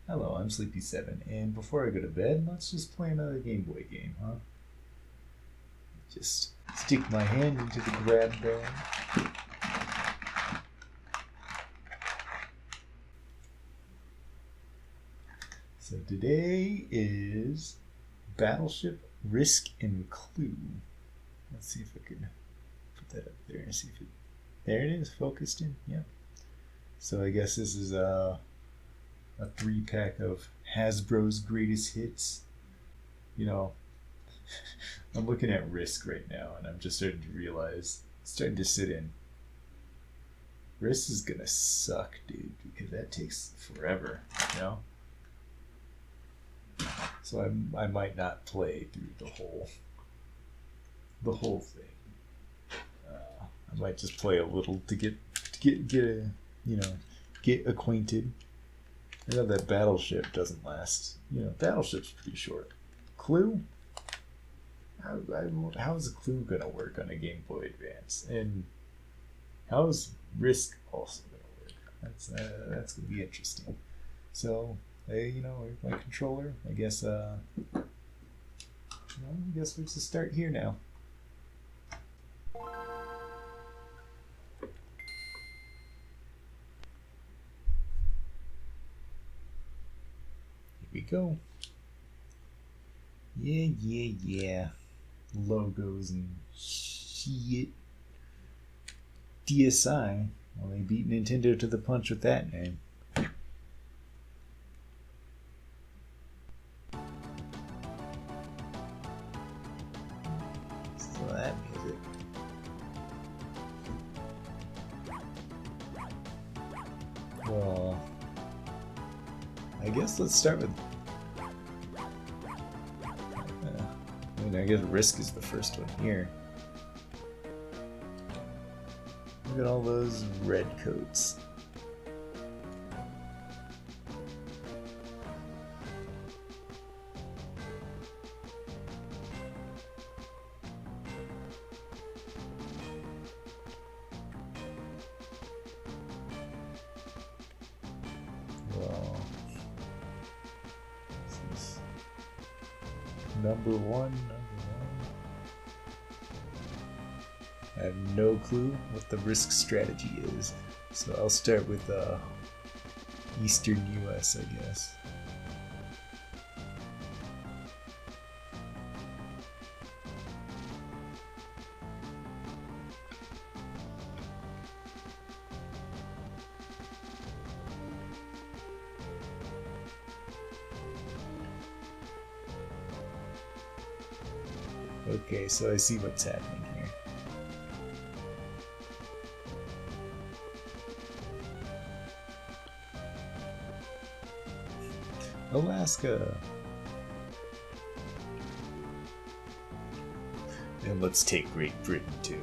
Hello, I'm Sleepy7, and before I go to bed, let's just play another Game Boy game, huh? Just stick my hand into the grab bag. So today is Battleship, Risk, and Clue. Let's see if I can put that up there and see if it... There it is, focused in, yeah. So I guess this is a 3-pack of Hasbro's greatest hits. You know, I'm looking at Risk right now, and I'm just starting to realize, starting to sit in. Risk is gonna suck, dude, because that takes forever, you know? So I might not play through the whole thing. I might just play a little to get get acquainted. I know that Battleship doesn't last. Battleship's pretty short. Clue? How is a Clue gonna work on a Game Boy Advance? And how is Risk also gonna work? That's gonna be interesting. So, my controller. I guess I guess we just start here now. Here we go. Yeah. Logos and shit. DSi. Well, they beat Nintendo to the punch with that name. So that music. Well, I guess let's start with... I guess Risk is the first one here. Look at all those red coats. Well, this is number one. I have no clue what the Risk strategy is, so I'll start with Eastern US, I guess. Okay, so I see what's happening here. Alaska. And let's take Great Britain too.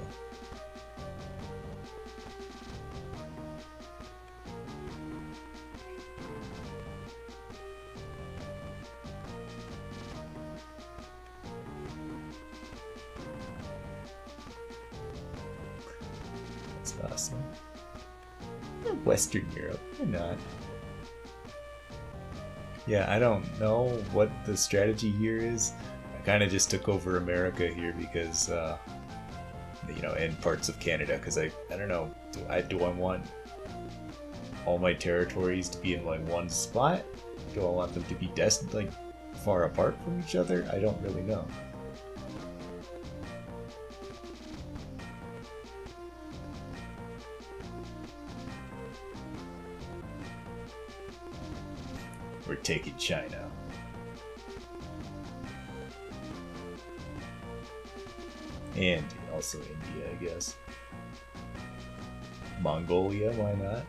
That's awesome. Western Europe, why not? Yeah, I don't know what the strategy here is. I kind of just took over America here because, and parts of Canada, because I don't know, do I want all my territories to be in like one spot? Do I want them to be far apart from each other? I don't really know. We're taking China. And also India, I guess. Mongolia, why not?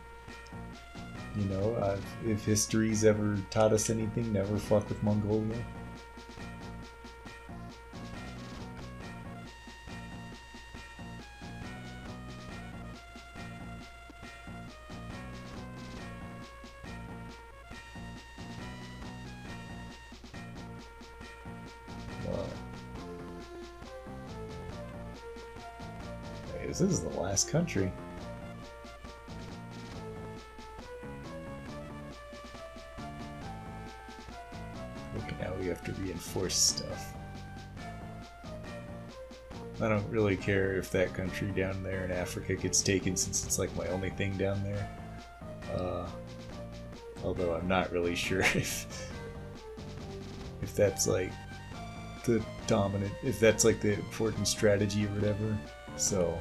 If history's ever taught us anything, never fuck with Mongolia. This is the last country. Okay, now we have to reinforce stuff. I don't really care if that country down there in Africa gets taken, since it's like my only thing down there. Although I'm not really sure if that's like the dominant, if that's like the important strategy or whatever. So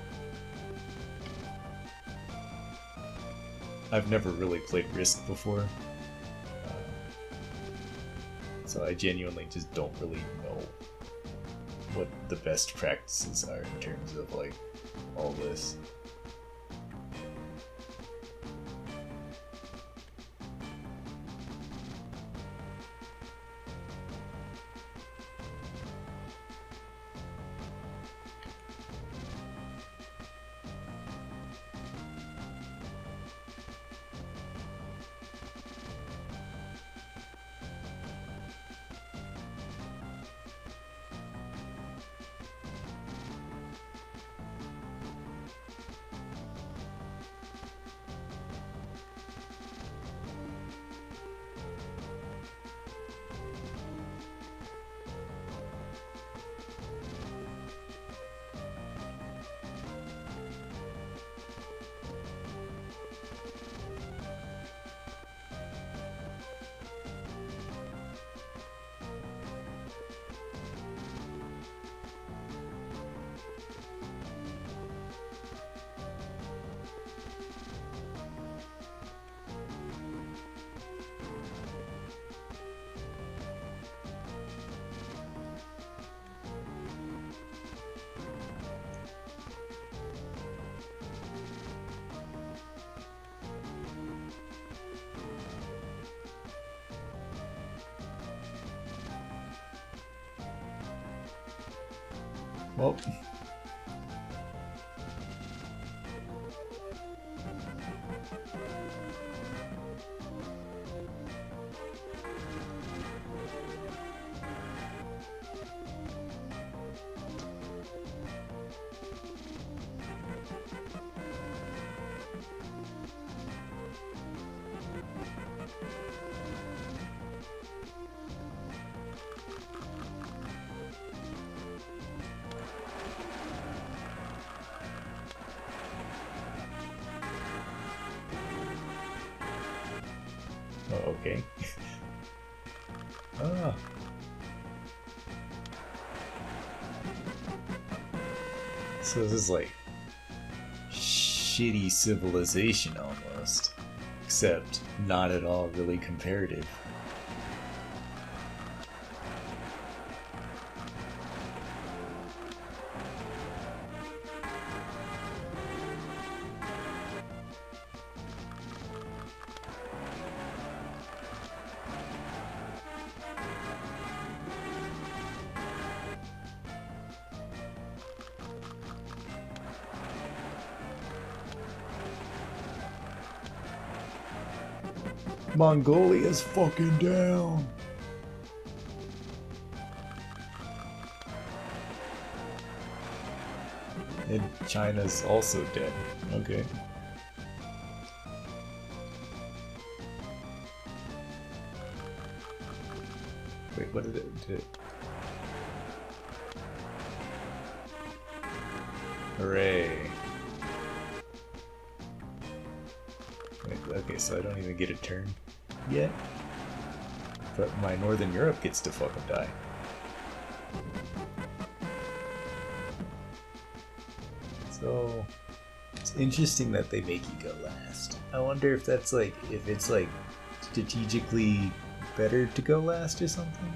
I've never really played Risk before, so I genuinely just don't really know what the best practices are in terms of like all this. Well, oh, okay. Ah. So this is like shitty civilization almost, except not at all really comparative. Mongolia's fucking down. And China's also dead. Okay. Wait, what did it do? Hooray. Wait, okay, so I don't even get a turn yet. But my Northern Europe gets to fucking die. So it's interesting that they make you go last. I wonder if that's like, if it's like strategically better to go last or something.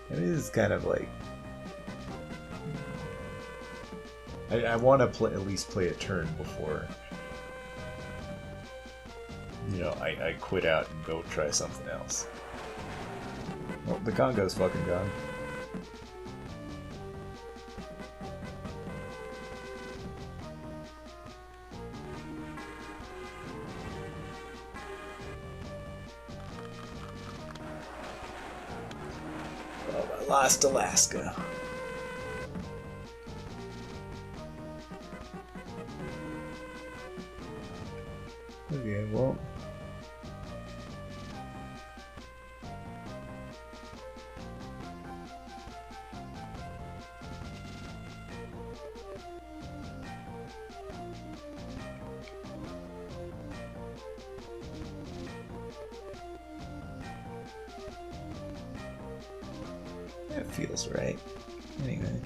Maybe this is kind of like, I want to play, at least play a turn before, you know, I quit out and go try something else. Well, the Congo's fucking gone. lost Alaska. Okay, well. That feels right. Anyway.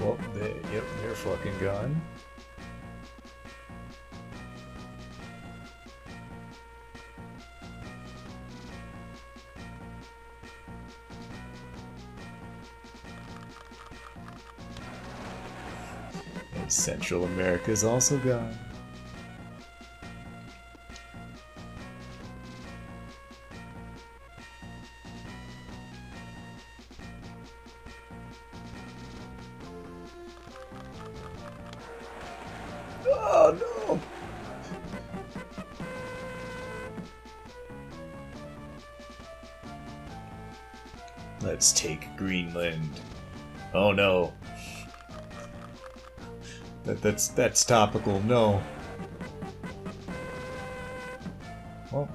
Well, they're fucking gone. And Central America is also gone. Oh no! Let's take Greenland. Oh no. That's topical. No. Well.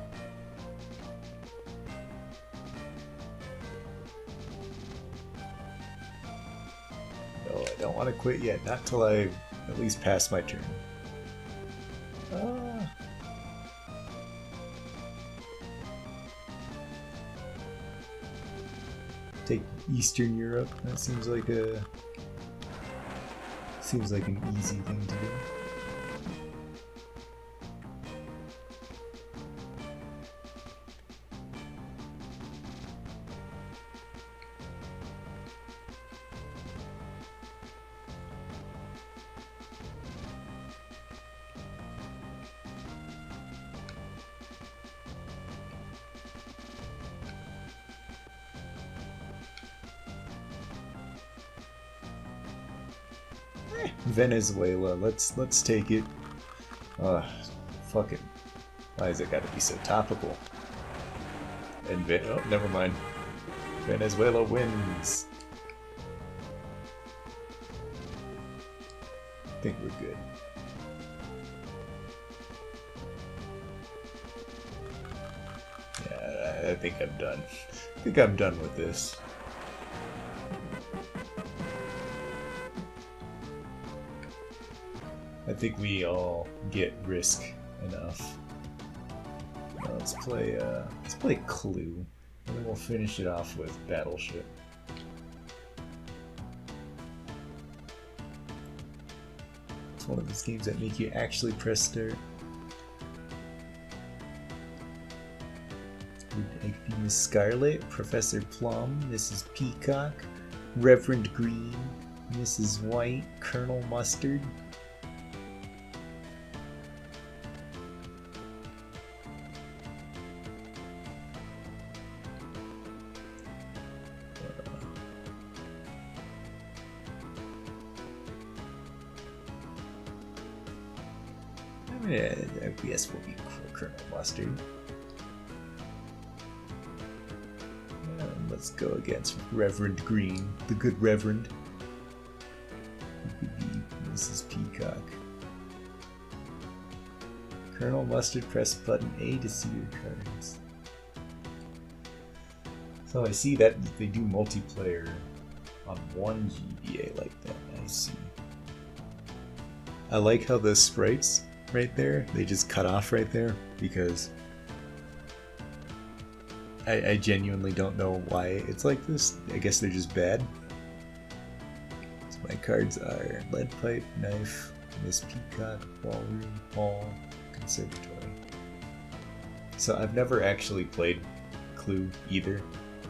No, I don't want to quit yet. Not till I at least pass my turn. Take Eastern Europe. That seems like an easy thing to do. Venezuela, let's take it. Fuck it. Why is it gotta be so topical? And oh, never mind. Venezuela wins. I think we're good. Yeah, I think I'm done. I think I'm done with this. I think we all get Risk enough. Now let's play Clue, and then we'll finish it off with Battleship. It's one of those games that make you actually press start. Miss Scarlet, Professor Plum, Mrs. Peacock, Reverend Green, Mrs. White, Colonel Mustard. I guess we'll be Colonel Mustard. And let's go against Reverend Green, the good Reverend. Mrs. Peacock. Colonel Mustard, press button A to see your cards. So I see that they do multiplayer on one GBA like that. I see. I like how the sprites right there, they just cut off right there, because I genuinely don't know why it's like this. I guess they're just bad. So my cards are Lead Pipe, Knife, Miss Peacock, Ballroom, Hall, Conservatory. So I've never actually played Clue either,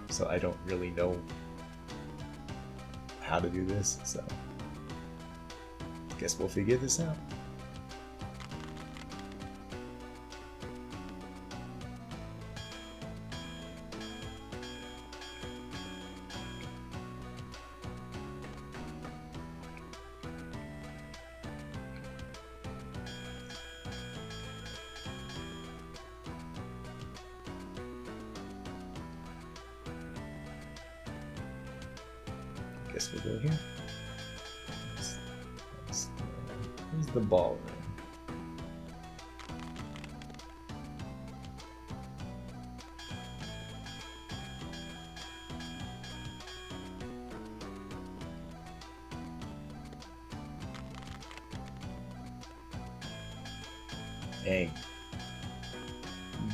so I don't really know how to do this, so I guess we'll figure this out. guess we'll go here. Here's the ballroom. Dang.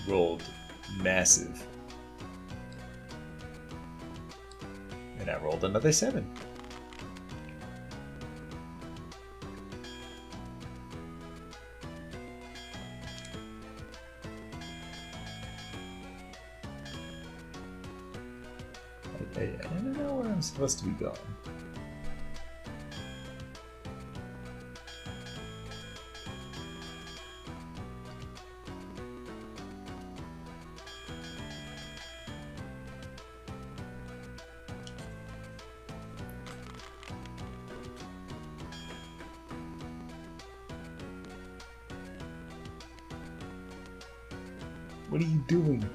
Rolled massive. And I rolled another 7. I don't know where I'm supposed to be going. What are you doing?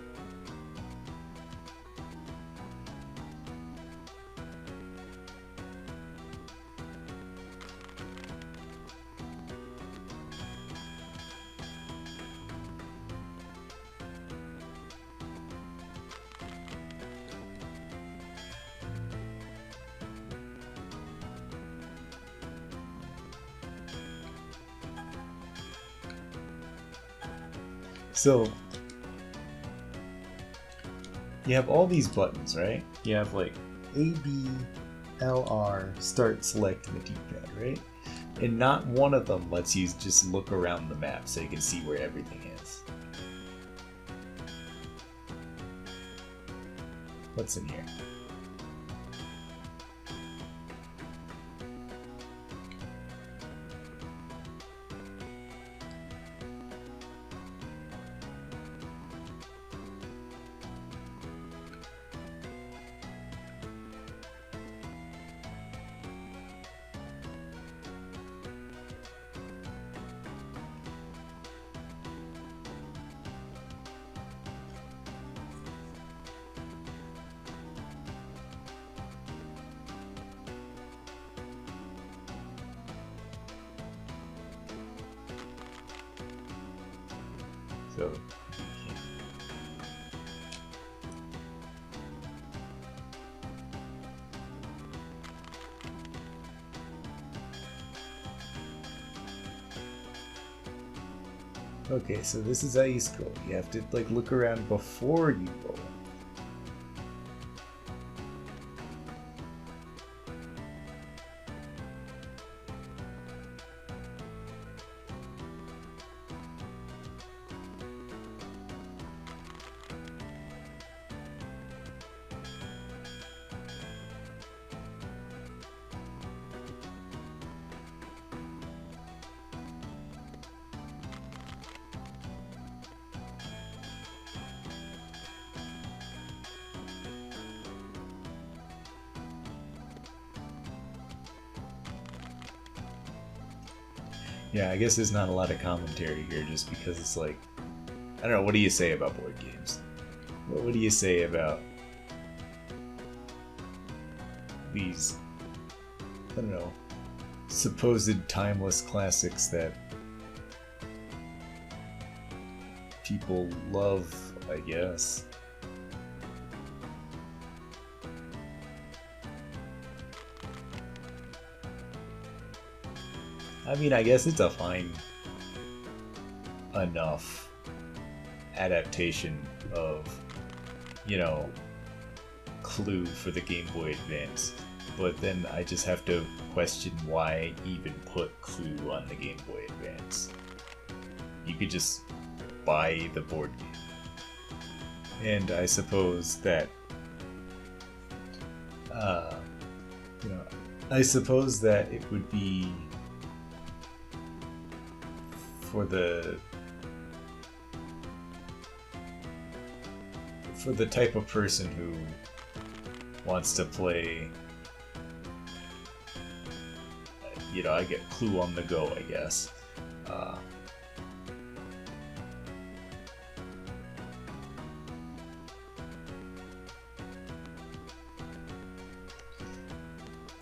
So, you have all these buttons, right? You have like A, B, L, R, start, select, and the D-pad, right? And not one of them lets you just look around the map so you can see where everything is. What's in here? So, okay, so this is how you scroll. You have to like look around before you roll. Yeah, I guess there's not a lot of commentary here just because it's like, I don't know, what do you say about board games? What do you say about these, I don't know, supposed timeless classics that people love, I guess? I mean, I guess it's a fine enough adaptation of, you know, Clue for the Game Boy Advance. But then I just have to question why even put Clue on the Game Boy Advance. You could just buy the board game. And I suppose that, I suppose that it would be for the type of person who wants to play, I get Clue on the go, I guess.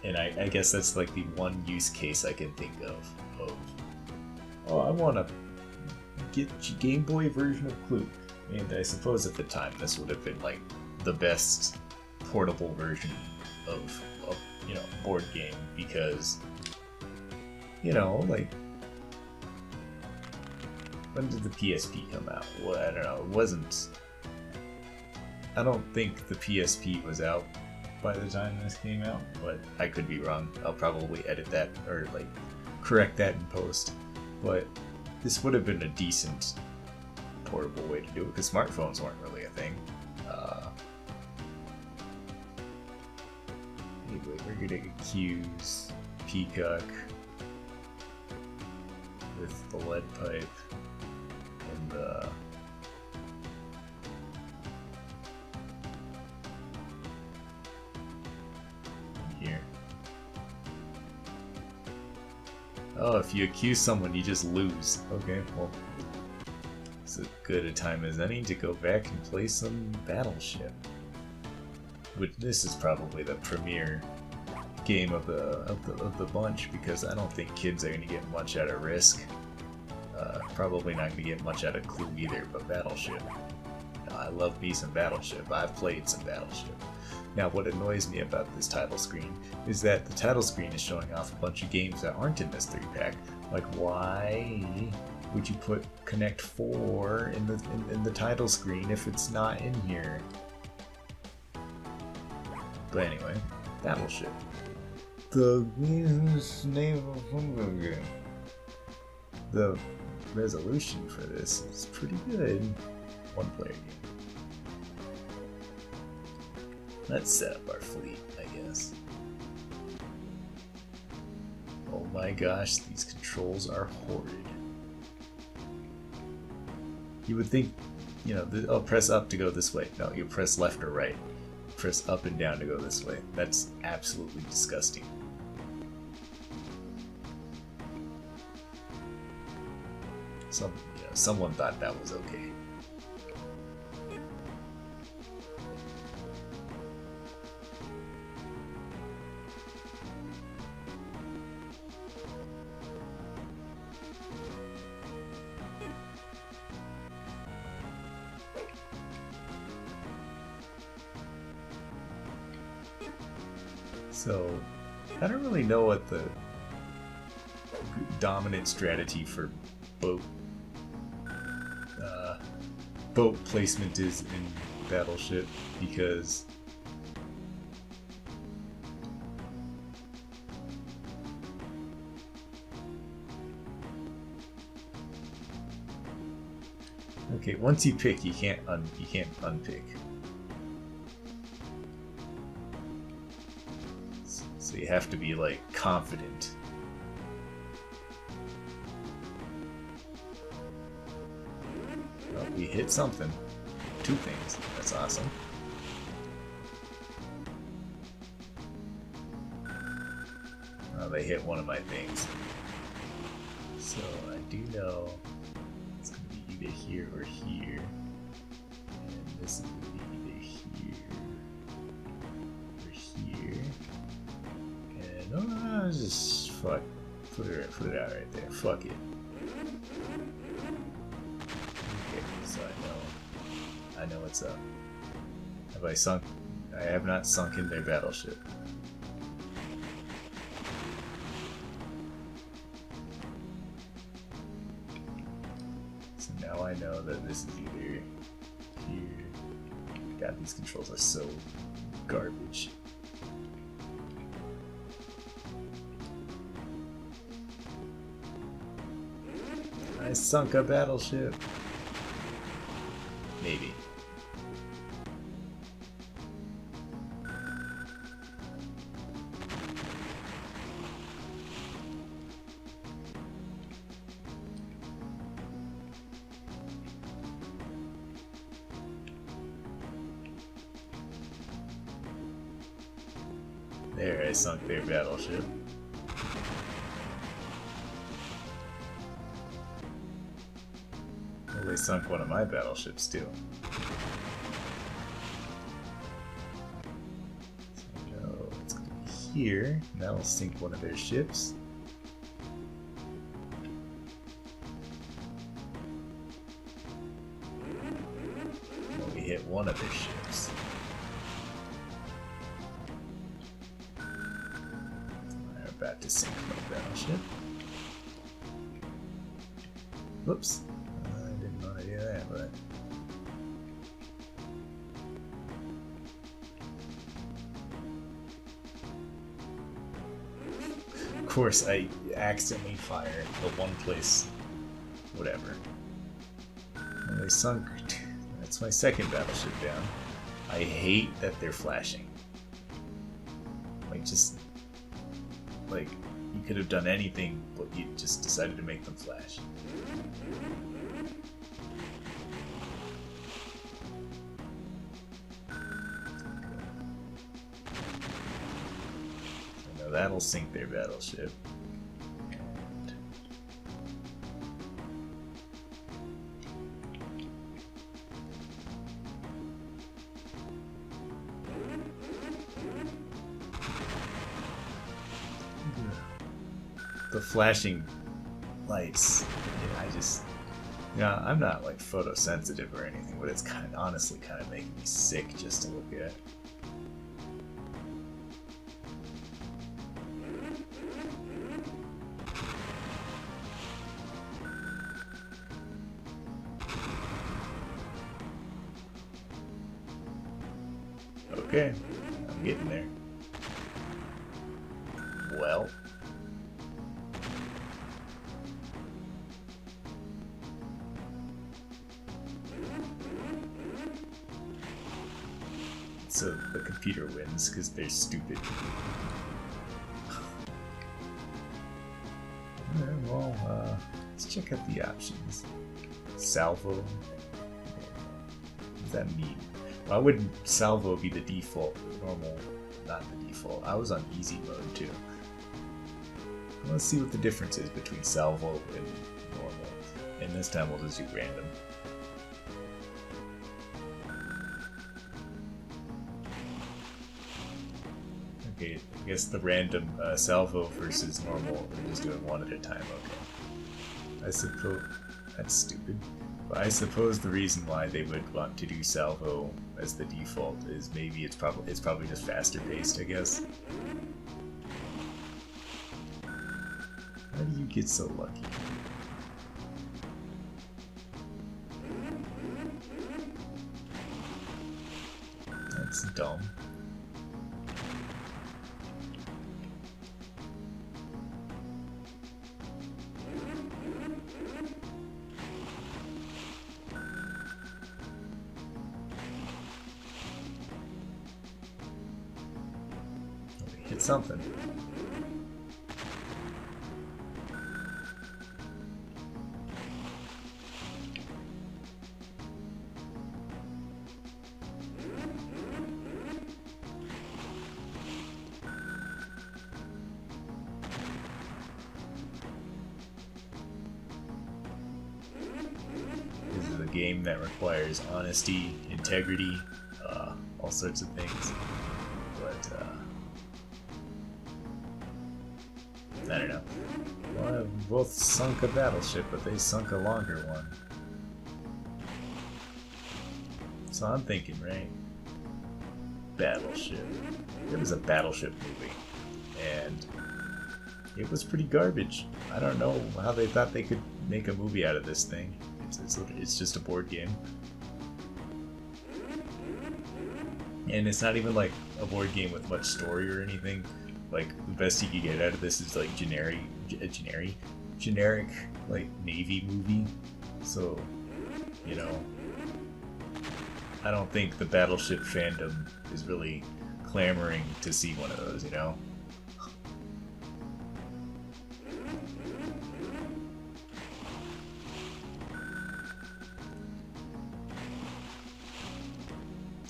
And I guess that's like the one use case I can think of oh, I want to get Game Boy version of Clue. And I suppose at the time this would have been like the best portable version of board game, because like, when did the PSP come out? Well, I don't know. I don't think the PSP was out by the time this came out, but I could be wrong. I'll probably edit that or like correct that in post. But this would have been a decent portable way to do it, because smartphones weren't really a thing. Anyway, we're gonna accuse Peacock with the lead pipe and the here. Oh, if you accuse someone, you just lose. Okay, well, it's as good a time as any to go back and play some Battleship. Which this is probably the premier game of the bunch, because I don't think kids are going to get much out of Risk. Probably not going to get much out of Clue either, but Battleship. I love me some Battleship. I've played some Battleship. Now, what annoys me about this title screen is that the title screen is showing off a bunch of games that aren't in this 3-pack. Like, why would you put Connect 4 in the title screen if it's not in here? But anyway, Battleship. The name of the game. The resolution for this is pretty good. One player game. Let's set up our fleet, I guess. Oh my gosh, these controls are horrid. You would think, oh, press up to go this way. No, you press left or right. Press up and down to go this way. That's absolutely disgusting. Someone thought that was okay. So, I don't really know what the dominant strategy for boat placement is in Battleship, because okay, once you pick, you can't unpick. So you have to be like confident. Well, we hit something. 2 things. That's awesome. Oh, they hit one of my things. So I do know it's going to be either here or here. And this is going to be either here or here. And just fuck. Put it out right there. Fuck it. So I know what's up. Have I sunk? I have not sunk in their battleship. So now I know that this is either here. God, these controls are so garbage. I sunk a battleship. Maybe. There, I sunk their battleship. Well, they sunk one of my battleships too. So, no, it's gonna be here. That'll sink one of their ships. Well, we hit one of their ships. They're about to sink my battleship. Whoops. I didn't want to do that, but... Of course, I accidentally fire the one place, whatever. And they sunk. That's my second battleship down. I hate that they're flashing. Like, just... Like, you could have done anything, but you just decided to make them flash. That'll sink their battleship. And the flashing lights, I'm not like photosensitive or anything, but it's honestly kind of making me sick just to look at. Okay, I'm getting there. Well. So the computer wins because they're stupid. Alright, well, let's check out the options. Salvo. What does that mean? Why wouldn't salvo be the default? Normal, not the default. I was on easy mode too. Let's see what the difference is between salvo and normal. And this time we'll just do random. Okay, I guess the random salvo versus normal, we're just doing one at a time. Okay. I suppose that's stupid. But I suppose the reason why they would want to do salvo as the default is maybe it's probably just faster paced, I guess. How do you get so lucky? That's dumb. Hit something. This is a game that requires honesty, integrity, all sorts of things. But I don't know. Well, I've both sunk a battleship, but they sunk a longer one. So I'm thinking, right? Battleship. There was a Battleship movie, and it was pretty garbage. I don't know how they thought they could make a movie out of this thing. It's just a board game. And it's not even like a board game with much story or anything. Like, the best you could get out of this is like generic like Navy movie. So, you know, I don't think the Battleship fandom is really clamoring to see one of those, you know?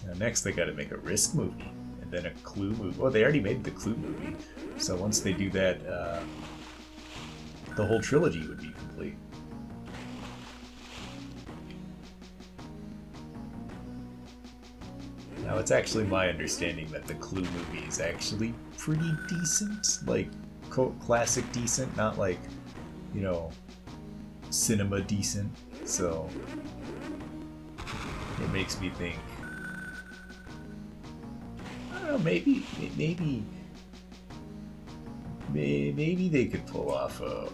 Now next they gotta make a Risk movie, and then a Clue movie. Well, they already made the Clue movie, so once they do that, the whole trilogy would be complete. Now, it's actually my understanding that the Clue movie is actually pretty decent, like cult classic decent, not like, you know, cinema decent. So it makes me think, I don't know, maybe they could pull off a.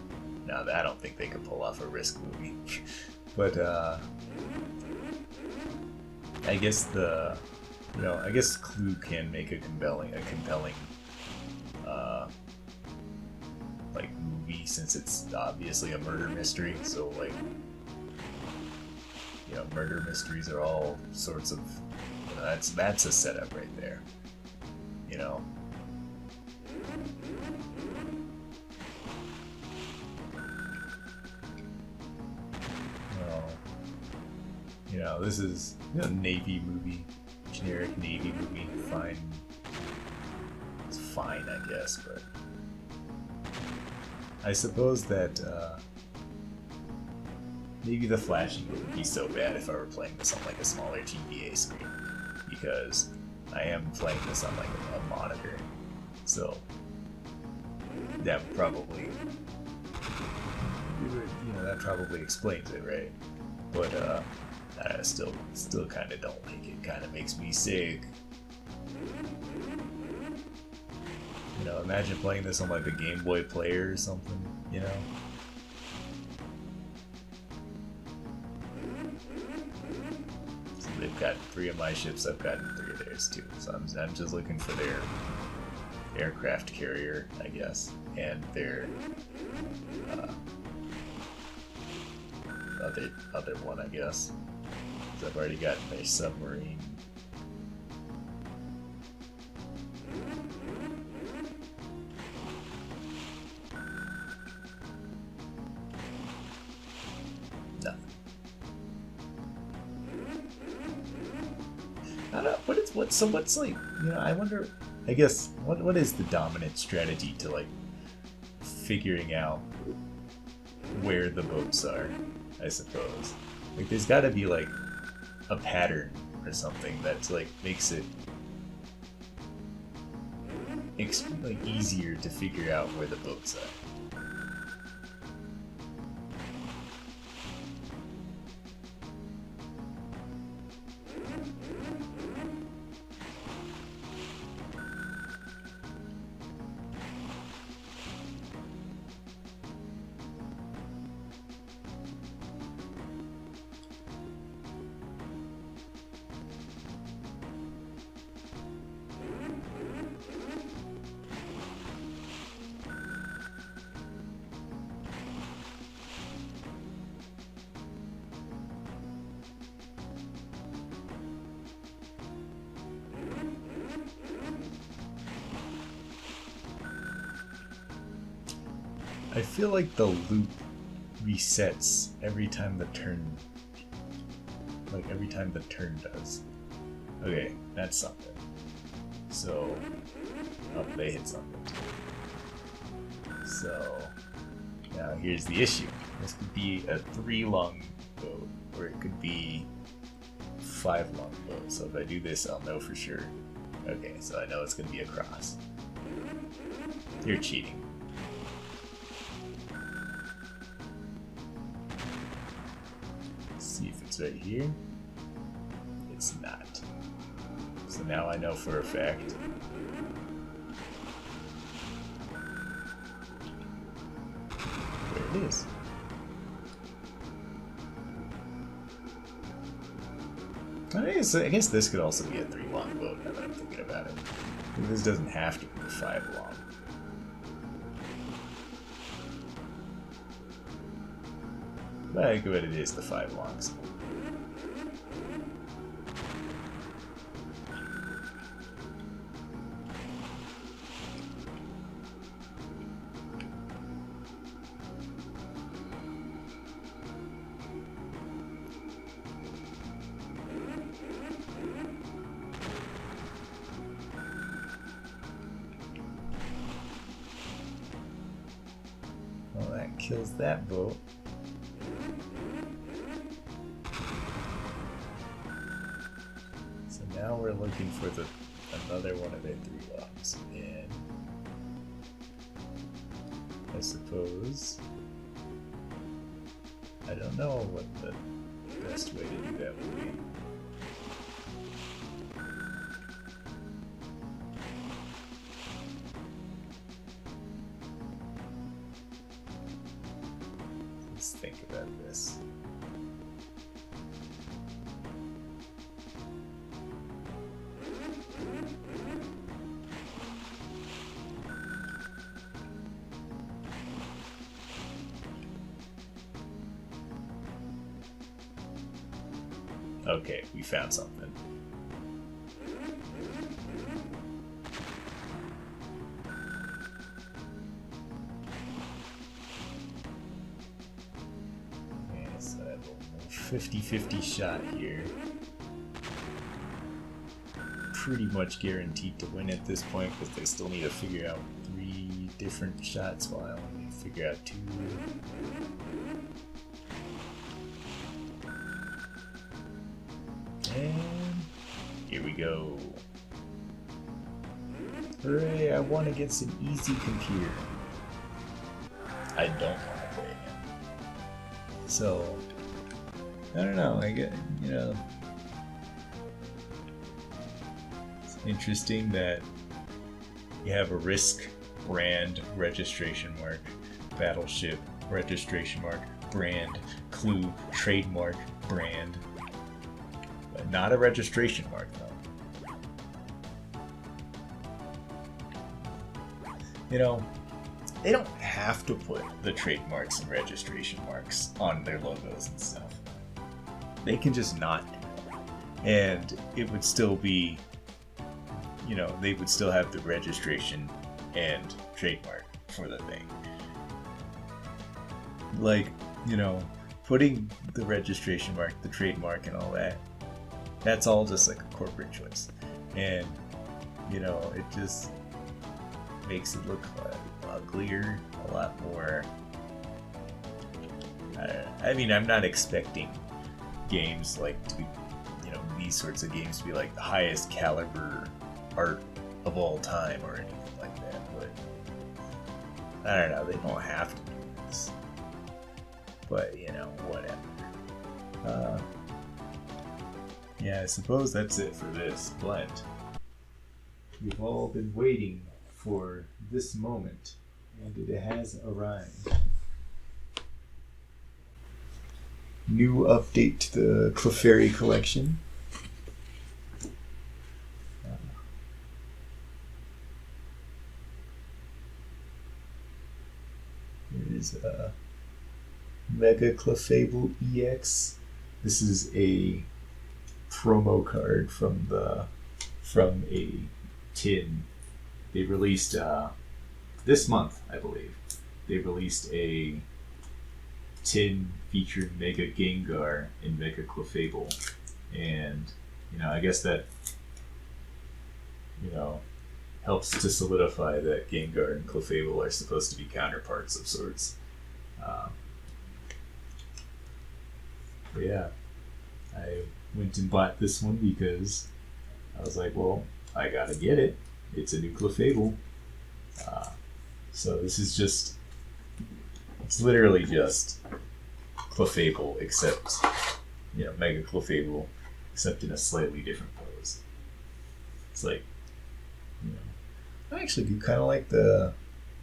No, I don't think they could pull off a Risk movie, but I guess I guess Clue can make a compelling, like movie, since it's obviously a murder mystery. So like, murder mysteries are all sorts of, that's a setup right there, you know. This is Navy movie, generic Navy movie. Fine, it's fine, I guess, but I suppose that maybe the flashing wouldn't be so bad if I were playing this on like a smaller TVA screen, because I am playing this on like a monitor, so that probably, that probably explains it, right? But I still kind of don't like it. Kind of makes me sick. Imagine playing this on like a Game Boy Player or something. So they've got 3 of my ships. I've gotten 3 of theirs too. So I'm just looking for their aircraft carrier, I guess, and their other one, I guess. I've already gotten their submarine. Nothing. I don't know. What's like, I wonder, I guess, what is the dominant strategy to like figuring out where the boats are, I suppose. Like, there's got to be like a pattern or something that like makes it like easier to figure out where the boats are. I feel like the loop resets every time the turn does. Okay, that's something. So, they hit something. So, now here's the issue. This could be a 3-long boat, or it could be 5-long boat. So if I do this, I'll know for sure. Okay, so I know it's going to be a cross. You're cheating. See if it's right here. It's not. So now I know for a fact. Where it is. I guess this could also be a 3-long boat now that I'm thinking about it. This doesn't have to be 5-long. But I think what it is, the 5-longs. Well, that kills that boat. Now we're looking looking for another one of their 3 locks, and I suppose I don't know what the best way to do that would be. Let's think about this. Okay, we found something. Okay, so I have a 50-50 shot here. Pretty much guaranteed to win at this point because they still need to figure out 3 different shots while I only figure out 2. And here we go. Hooray, I won against an easy computer. I don't want to play again. So, I don't know, I get, it's interesting that you have a Risk brand registration mark, Battleship registration mark, brand, Clue, trademark, brand. Not a registration mark, though. They don't have to put the trademarks and registration marks on their logos and stuff. They can just not do it. And it would still be, they would still have the registration and trademark for the thing. Like, putting the registration mark, the trademark, and all that, that's all just like a corporate choice. And, it just makes it look uglier, a lot more. I'm not expecting games like to be, these sorts of games to be like the highest caliber art of all time or anything like that, but I don't know, they don't have to do this. But, whatever. Yeah, I suppose that's it for this blend. We've all been waiting for this moment, and it has arrived. New update to the Clefairy collection. Here is Mega Clefable EX. This is a promo card from a tin. They released this month, I believe. They released a tin featuring Mega Gengar and Mega Clefable, and I guess that helps to solidify that Gengar and Clefable are supposed to be counterparts of sorts. But yeah, I went and bought this one because I was like, well, I gotta get it. It's a new Clefable. So this is it's literally just Clefable, except, Mega Clefable, except in a slightly different pose. It's like, I actually do kind of like the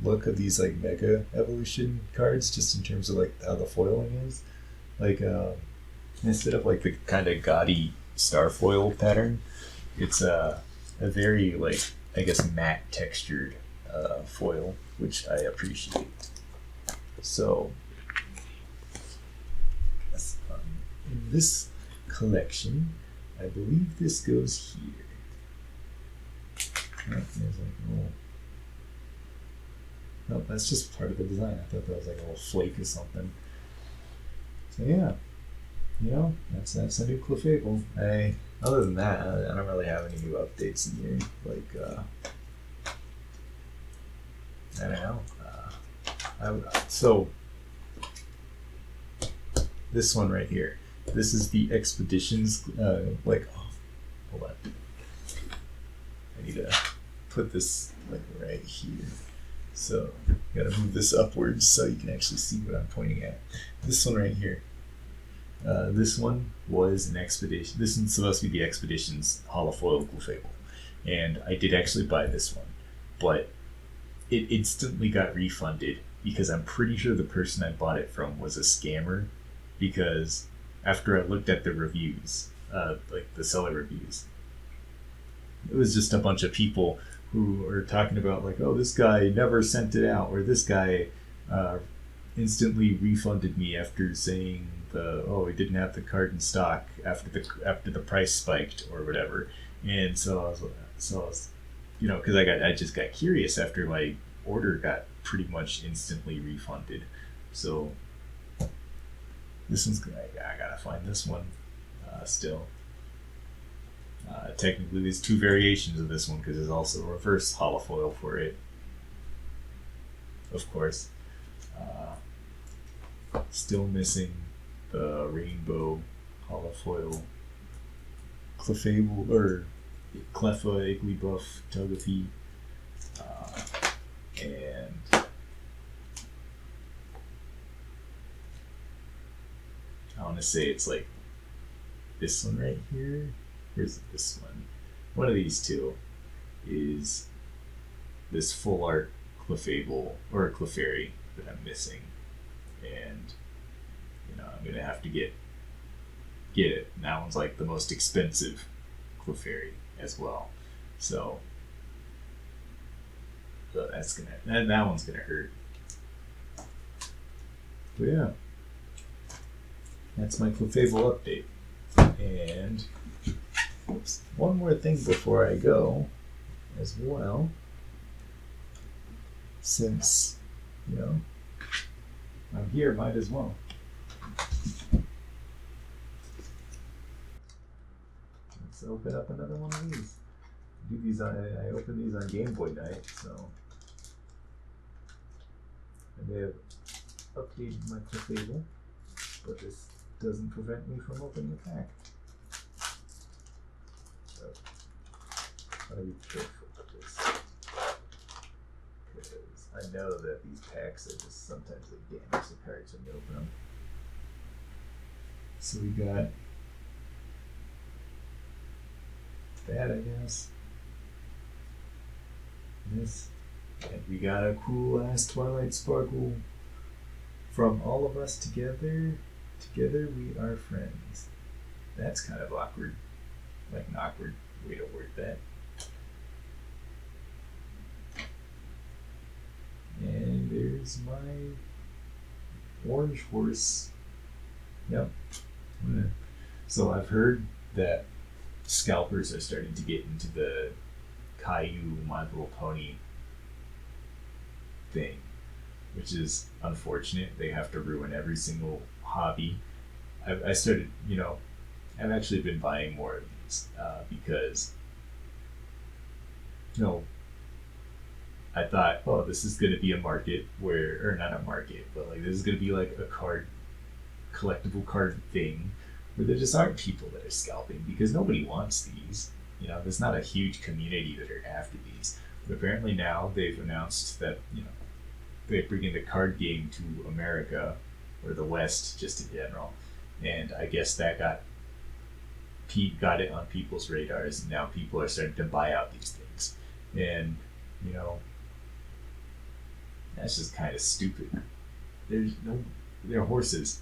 look of these like Mega Evolution cards, just in terms of like how the foiling is. Like, instead of like the kind of gaudy star foil pattern, it's a very like, I guess, matte textured foil, which I appreciate. So, in this collection, I believe this goes here. Oh, there's like a little... No, that's just part of the design. I thought that was like a little flake or something. So yeah, that's a new Clefable. Other than that, I don't really have any new updates in here. Like, I don't know. So this one right here. This is the Expeditions. Hold on. put this like right here. So gotta move this upwards so you can actually see what I'm pointing at. This one right here. This one was an expedition. This is supposed to be the expedition's holofoil Clefable, and I did actually buy this one, but it instantly got refunded because I'm pretty sure the person I bought it from was a scammer. Because after I looked at the reviews, like the seller reviews, it was just a bunch of people who are talking about like, oh, this guy never sent it out, or this guy instantly refunded me after saying he didn't have the card in stock after the price spiked or whatever. And so I was because I just got curious after my order got pretty much instantly refunded. So this one's I gotta find this one still. Technically, there's two variations of this one because there's also a reverse holofoil for it. Of course, still missing the rainbow holofoil Clefable or Cleffa, Igglybuff, Togepi, and I want to say it's like this one right here. Here's this one. One of these two is this full art Clefable or Clefairy that I'm missing, and I'm gonna have to get it. And that one's like the most expensive Clefairy as well, so that one's gonna hurt. But yeah, that's my Clefable update. And one more thing before I go as well, since I'm here, might as well. Let's open up another one of these. I opened these on Game Boy night, so I may have updated my Clefable, but this doesn't prevent me from opening the pack. So gotta be careful with this, because I know that these packs are just sometimes they damage the cards when you open them. So we got that, I guess. This, and we got a cool ass Twilight Sparkle from All of Us Together. Together we are friends. That's kind of awkward. Like an awkward way to word that. And there's my orange horse. Yep. So I've heard that scalpers are starting to get into the Caillou My Little Pony thing, which is unfortunate. They have to ruin every single hobby. I started, I've actually been buying more of these because, I thought, oh, this is going to be a market or not a market, but like this is going to be like a collectible card thing where there just aren't people that are scalping because nobody wants these. There's not a huge community that are after these. But apparently now they've announced that, they're bringing the card game to America or the West just in general. And I guess that got it on people's radars, and now people are starting to buy out these things. And, that's just kind of stupid. They're horses,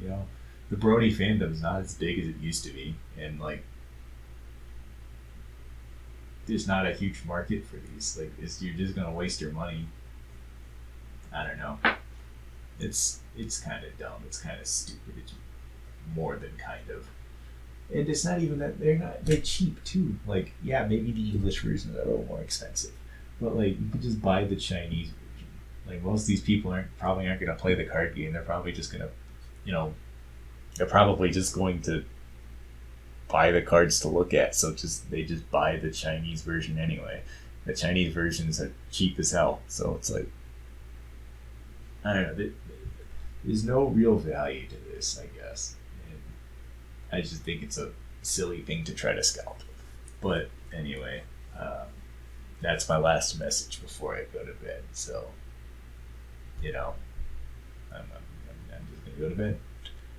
The Brony fandom's not as big as it used to be, and like, there's not a huge market for these. Like, you're just gonna waste your money. I don't know. It's kind of dumb. It's kind of stupid. It's more than kind of. And it's not even that they're cheap too. Like, yeah, maybe the English version is a little more expensive, but like you could just buy the Chinese version. Like most of these people probably aren't gonna play the card game. They're probably just gonna, they're probably just going to buy the cards to look at. So they just buy the Chinese version anyway. The Chinese versions are cheap as hell. So it's like, I don't know. There's no real value to this, I guess. And I just think it's a silly thing to try to scalp. But anyway, that's my last message before I go to bed. So, you know, I'm just gonna go to bed.